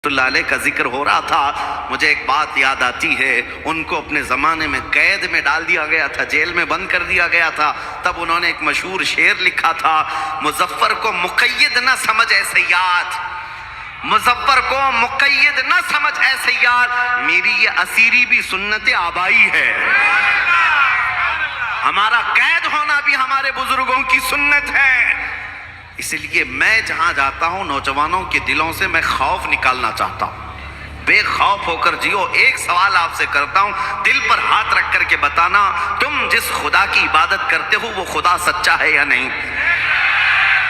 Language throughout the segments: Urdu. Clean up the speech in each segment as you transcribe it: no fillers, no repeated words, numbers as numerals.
اللہ علیہ کا ذکر ہو رہا تھا، مجھے ایک بات یاد آتی ہے، ان کو اپنے زمانے میں قید میں ڈال دیا گیا تھا، جیل میں بند کر دیا گیا تھا، تب انہوں نے ایک مشہور شعر لکھا تھا، مظفر کو مقید نہ سمجھ اے صیاد، مظفر کو مقید نہ سمجھ اے صیاد، میری یہ اسیری بھی سنت آبائی ہے، ہمارا قید ہونا بھی ہمارے بزرگوں کی سنت ہے۔ اس لیے میں جہاں جاتا ہوں نوجوانوں کے دلوں سے میں خوف نکالنا چاہتا ہوں، بے خوف ہو کر جیو۔ ایک سوال آپ سے کرتا ہوں، دل پر ہاتھ رکھ کر کے بتانا، تم جس خدا کی عبادت کرتے ہو وہ خدا سچا ہے یا نہیں؟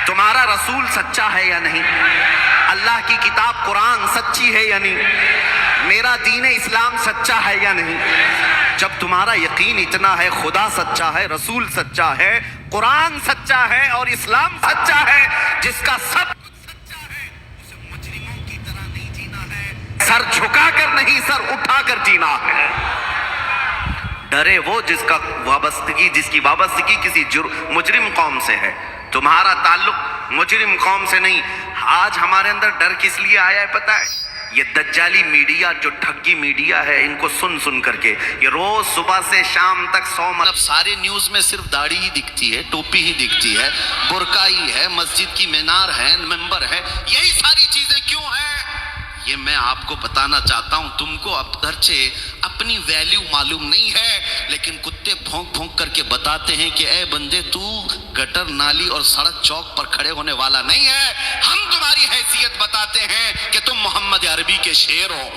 تمہارا رسول سچا ہے یا نہیں؟ اللہ کی کتاب قرآن سچی ہے یا نہیں؟ میرا دین اسلام سچا ہے یا نہیں؟ جب تمہارا یقین اتنا ہے، خدا سچا ہے، رسول سچا ہے، قرآن سچا ہے اور اسلام سچا ہے، جس کا سب سچا ہے، اسے مجرموں کی طرح نہیں جینا ہے، سر جھکا کر نہیں، سر اٹھا کر جینا ہے۔ ڈرے وہ جس کی وابستگی کسی مجرم قوم سے ہے، تمہارا تعلق مجرم قوم سے نہیں۔ آج ہمارے اندر ڈر کس لیے آیا ہے پتہ ہے؟ یہ دجالی میڈیا، جو ٹھگی میڈیا ہے، ان کو سن کر کے یہ روز صبح سے شام تک مطلب سارے نیوز میں صرف داڑھی ہی دکھتی ہے، ٹوپی ہی دکھتی ہے، برقع ہی ہے، مسجد کی مینار ہے، ممبر ہے، یہی ساری چیزیں کیوں ہیں؟ یہ میں آپ کو بتانا چاہتا ہوں، تم کو اگرچہ اپنی ویلیو معلوم نہیں ہے، لیکن کتے بھونک بھونک کر کے بتاتے ہیں کہ اے بندے تو گٹر نالی اور سڑک چوک پر کھڑے ہونے والا نہیں ہے، ہم تمہاری حیثیت بتاتے ہیں کہ تم محمد عربی کے شیر ہو۔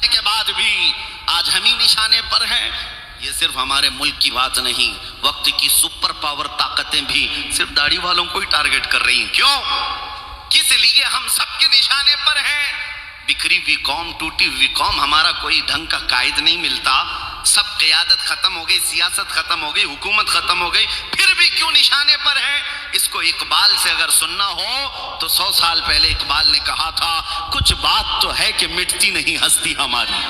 کے بعد بھی آج ہم ہی نشانے پر ہیں۔ یہ صرف ہمارے ملک کی بات نہیں، وقت کی سپر پاور طاقتیں بھی صرف داڑھی والوں کو ہی ٹارگٹ کر رہی ہیں۔ کیوں؟ کس لیے؟ ہم سب کے نشانے پر ہیں۔ بکھری ہوئی قوم، ٹوٹی ہوئی قوم، ہمارا کوئی ڈھنگ کا قائد نہیں ملتا، سب قیادت ختم ہو گئی، سیاست ختم ہو گئی، حکومت ختم ہو گئی، پھر بھی کیوں نشانے پر ہیں؟ اس کو اقبال سے اگر سننا ہو تو 100 سال پہلے اقبال نے کہا تھا، کچھ بات تو ہے کہ مٹتی نہیں ہستی ہماری،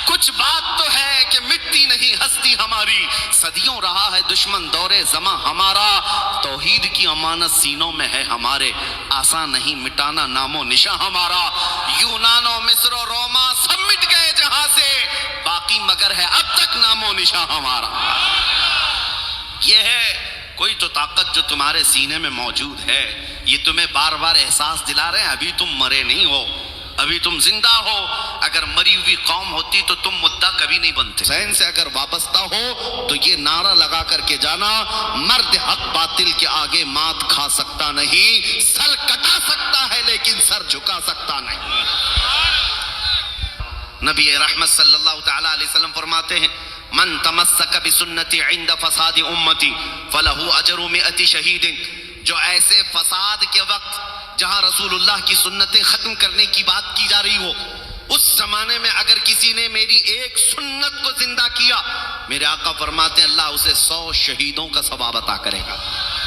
کچھ بات تو ہے کہ مٹتی نہیں ہستی ہماری، صدیوں رہا ہے دشمن دور زماں ہمارا، توحید کی امانت سینوں میں ہے ہمارے، آسان نہیں مٹانا نام و نشاں ہمارا، یونان و مصر و روما سب مٹ گئے جہاں سے، باقی مگر ہے اب تک نام و نشاں ہمارا۔ یہ ہے کوئی تو طاقت جو تمہارے سینے میں موجود ہے، یہ تمہیں بار بار احساس دلا رہے ہیں ابھی تم مرے نہیں ہو، ابھی تم زندہ ہو۔ اگر مری ہوئی قوم ہوتی تو تم مدعا کبھی نہیں بنتے۔ حسین سے اگر وابستہ ہو تو یہ نعرہ لگا کر کے جانا، مرد حق باطل کے آگے مات کھا سکتا نہیں، سر کٹا سکتا ہے لیکن سر جھکا سکتا نہیں۔ نبی رحمت صلی اللہ تعالی علیہ وسلم فرماتے ہیں، من تمسک بسنتی عند فساد امتی فلہ اجر 100 شہید۔ جو ایسے فساد کے وقت جہاں رسول اللہ کی سنتیں ختم کرنے کی بات کی جا رہی ہو، اس زمانے میں اگر کسی نے میری ایک سنت کو زندہ کیا، میرے آقا فرماتے ہیں اللہ اسے 100 شہیدوں کا ثواب عطا کرے گا۔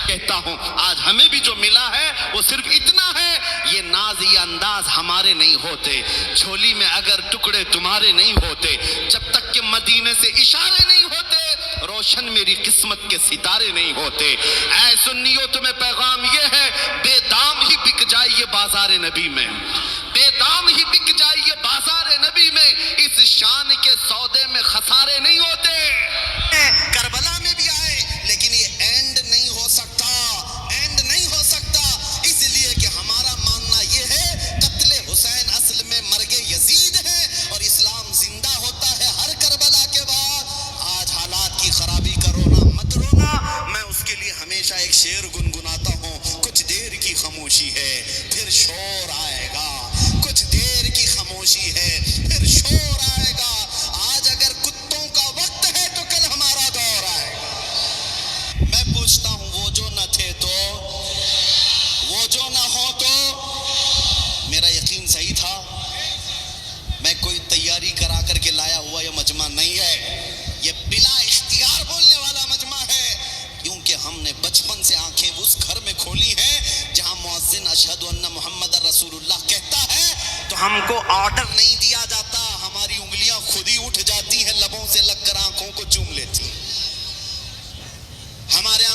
کہتا ہوں آج ہمیں بھی جو ملا ہے وہ صرف اتنا ہے، یہ ناز یہ انداز ہمارے نہیں ہوتے، جھولی میں اگر ٹکڑے تمہارے نہیں ہوتے، جب تک کہ مدینے سے اشارے نہیں ہوتے، روشن میری قسمت کے ستارے نہیں ہوتے۔ اے سنیو تمہیں پیغام یہ ہے، بے دام ہی بک جائیے بازار نبی میں، بے دام ہی بک جائیے بازار نبی میں، اس شان کے سودے میں خسارے نہیں ہوتے۔ کربلا میں بھی آئے لیکن یہ اینڈ نہیں ہو سکتا، اینڈ نہیں ہو سکتا، اس لیے کہ ہمارا ماننا یہ ہے قتل حسین اصل میں مرگ یزید ہے اور اسلام زندہ ہوتا ہے ہر کربلا کے بعد۔ آج حالات کی خرابی کا رونا مت رونا، میں اس کے لیے ہمیشہ ایک شعر گنگناتا ہوں، کچھ دیر کی خاموشی ہے پھر شور آئے گا، کچھ دیر کی خاموشی ہے پھر شور آئے گا، آج اگر کتوں کا وقت ہے تو کل ہمارا دور آئے گا۔ میں پوچھتا ہوں وہ جو نہ تھے تو، وہ جو نہ ہو تو، میرا یقین صحیح تھا، میں کوئی تیاری کرا کر کے لایا ہوا یہ مجمع نہیں ہے، یہ بلا اختیار بولنے والا مجمع ہے، کیونکہ ہم نے بچپن سے آنکھیں اس گھر میں کھولی ہیں جہاں مؤذن اشہد ان محمد رسول اللہ کہتا ہے تو ہم کو آرڈر نہیں دیا جاتا، ہماری انگلیاں خود ہی اٹھ جاتی ہیں، لبوں سے لگ کر آنکھوں کو چوم لیتی ہیں۔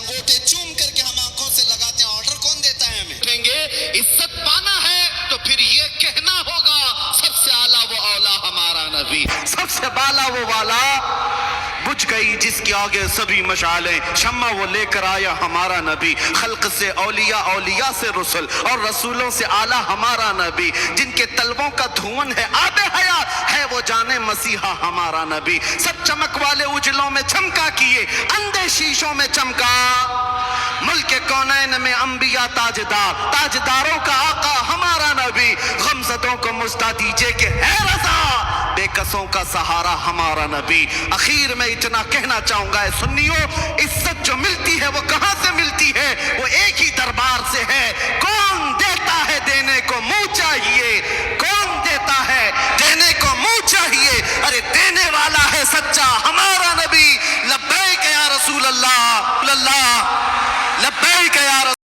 انگوٹھے چوم کر کے ہم آنکھوں سے لگاتے ہیں، آرڈر کون دیتا ہے ہمیں؟ کہیں گے عزت پانا ہے تو پھر یہ کہنا ہوگا سب سے اعلیٰ وہ اولا ہمارا نبی، سب سے بالا وہ والا، بجھ گئی جس کے آگے سبھی مشعلیں، شمع وہ لے کر آیا ہمارا نبی، خلق سے اولیاء، اولیاء سے رسل، اور رسولوں سے اعلیٰ ہمارا نبی، جن کے طلبوں کا دھون ہے آب حیات، ہے وہ جانے مسیحا ہمارا نبی، سب چمک والے اجلوں میں چمکا کیے، اندھے شیشوں میں چمکا، ملک کونین میں انبیاء تاجدار، تاجداروں کا آقا ہمارا نبی، غمزدوں کو مژدہ دیجئے کہ ہے رضا، بے کسوں کا سہارا ہمارا نبی۔ اخیر میں اتنا کہنا چاہوں گا اے سنیوں، عزت جو ملتی ہے وہ کہاں سے ملتی ہے؟ وہ ایک ہی دربار سے ہے۔ کون دیتا ہے؟ دینے کو منہ چاہیے۔ کون دیتا ہے؟ دینے کو منہ چاہیے۔ ارے دینے والا ہے سچا ہمارا نبی، لبیک یا رسول اللہ،